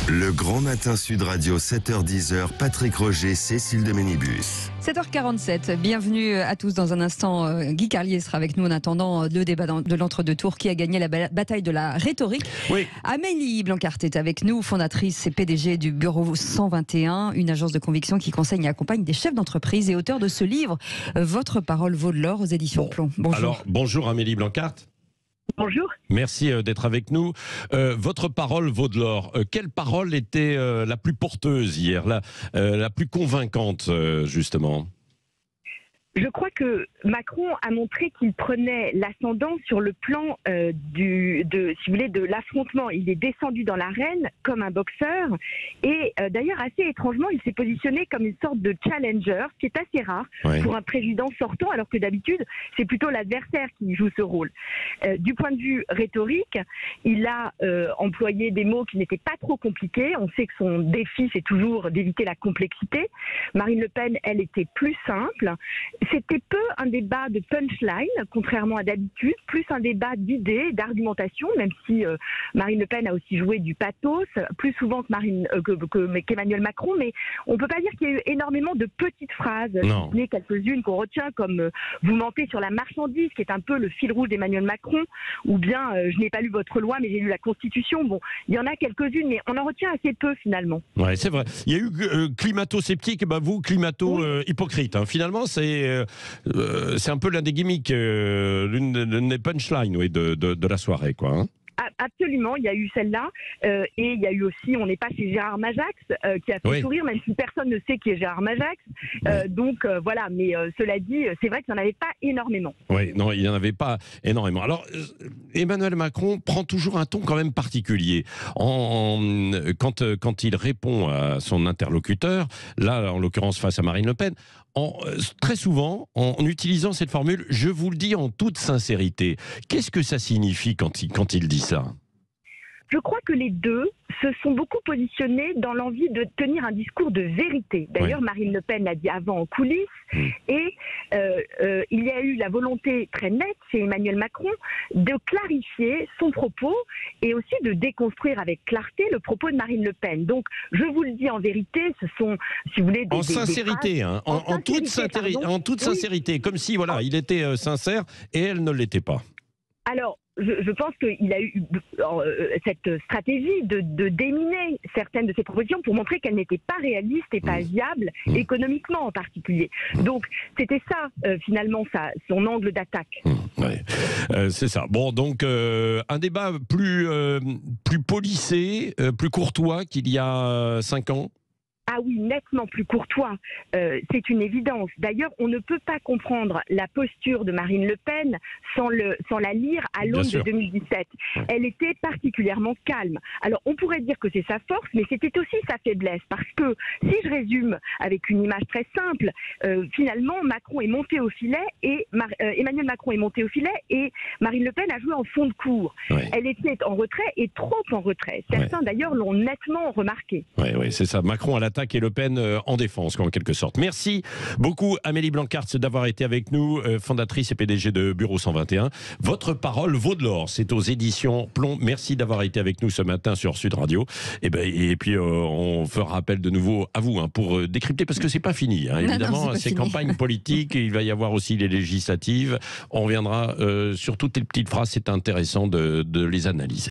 Le Grand Matin Sud Radio, 7h-10h, Patrick Roger, Cécile de Ménibus. 7h47, bienvenue à tous. Dans un instant, Guy Carlier sera avec nous en attendant le débat de l'entre-deux-tours. Qui a gagné la bataille de la rhétorique? Oui. Amélie Blancart est avec nous, fondatrice et PDG du Bureau 121, une agence de conviction qui conseille et accompagne des chefs d'entreprise et auteur de ce livre, Votre parole vaut de l'or, aux éditions Plomb. Bonjour. Alors, bonjour Amélie Blancart. Bonjour. Merci d'être avec nous. Votre parole vaut de l'or. Quelle parole était la plus porteuse hier, la plus convaincante, justement? Je crois que Macron a montré qu'il prenait l'ascendant sur le plan de l'affrontement. Il est descendu dans l'arène comme un boxeur et d'ailleurs assez étrangement, il s'est positionné comme une sorte de challenger, ce qui est assez rare pour un président sortant, alors que d'habitude, c'est plutôt l'adversaire qui joue ce rôle. Du point de vue rhétorique, il a employé des mots qui n'étaient pas trop compliqués. On sait que son défi, c'est toujours d'éviter la complexité. Marine Le Pen, elle, était plus simple. C'était peu un débat de punchline, contrairement à d'habitude, plus un débat d'idées, d'argumentation, même si Marine Le Pen a aussi joué du pathos, plus souvent qu'Emmanuel Macron, mais on ne peut pas dire qu'il y a eu énormément de petites phrases, si n'est quelques-unes qu'on retient, comme vous mentez sur la marchandise, qui est un peu le fil rouge d'Emmanuel Macron, ou bien je n'ai pas lu votre loi, mais j'ai lu la Constitution. Bon, il y en a quelques-unes, mais on en retient assez peu finalement. Ouais, c'est vrai. Il y a eu climato-sceptique, et vous, climato-hypocrite. Finalement, c'est un peu l'un des gimmicks, l'une des punchlines de la soirée, quoi. Absolument, il y a eu celle-là et il y a eu aussi, on n'est pas chez Gérard Majax qui a fait sourire, même si personne ne sait qui est Gérard Majax. Donc voilà, mais cela dit, c'est vrai qu'il n'y en avait pas énormément. Oui, non, il n'y en avait pas énormément. Alors, Emmanuel Macron prend toujours un ton quand même particulier. Quand il répond à son interlocuteur, là, en l'occurrence face à Marine Le Pen, très souvent, en utilisant cette formule, je vous le dis en toute sincérité. Qu'est-ce que ça signifie quand il dit ça? Je crois que les deux se sont beaucoup positionnés dans l'envie de tenir un discours de vérité. D'ailleurs, Marine Le Pen l'a dit avant en coulisses. Et il y a eu la volonté très nette chez Emmanuel Macron de clarifier son propos et aussi de déconstruire avec clarté le propos de Marine Le Pen. Donc, je vous le dis en vérité, ce sont, si vous voulez, en sincérité, en toute sincérité, comme si il était sincère et elle ne l'était pas. Alors, je pense qu'il a eu cette stratégie de déminer certaines de ses propositions pour montrer qu'elles n'étaient pas réalistes et pas viables, économiquement en particulier. Donc, c'était ça, finalement, son angle d'attaque. C'est ça. Bon, donc, un débat plus policé, plus courtois qu'il y a 5 ans. Ah oui, nettement plus courtois, c'est une évidence. D'ailleurs, on ne peut pas comprendre la posture de Marine Le Pen sans la lire à l'aune de 2017. Elle était particulièrement calme. Alors, on pourrait dire que c'est sa force, mais c'était aussi sa faiblesse. Parce que, si je résume avec une image très simple, finalement, Macron est monté au filet et Emmanuel Macron est monté au filet et Marine Le Pen a joué en fond de cours. Elle était en retrait et trop en retrait. Certains, d'ailleurs, l'ont nettement remarqué. Oui, c'est ça. Macron à l'attaque et Le Pen en défense, en quelque sorte. Merci beaucoup, Amélie Blancart, d'avoir été avec nous, fondatrice et PDG de Bureau 121. Votre parole vaut de l'or. C'est aux éditions Plomb. Merci d'avoir été avec nous ce matin sur Sud Radio. Et puis, on fera appel de nouveau à vous pour décrypter, parce que c'est pas fini. Évidemment, ces campagnes politiques, il va y avoir aussi les législatives. On reviendra sur toutes les petites phrases. C'est intéressant de les analyser.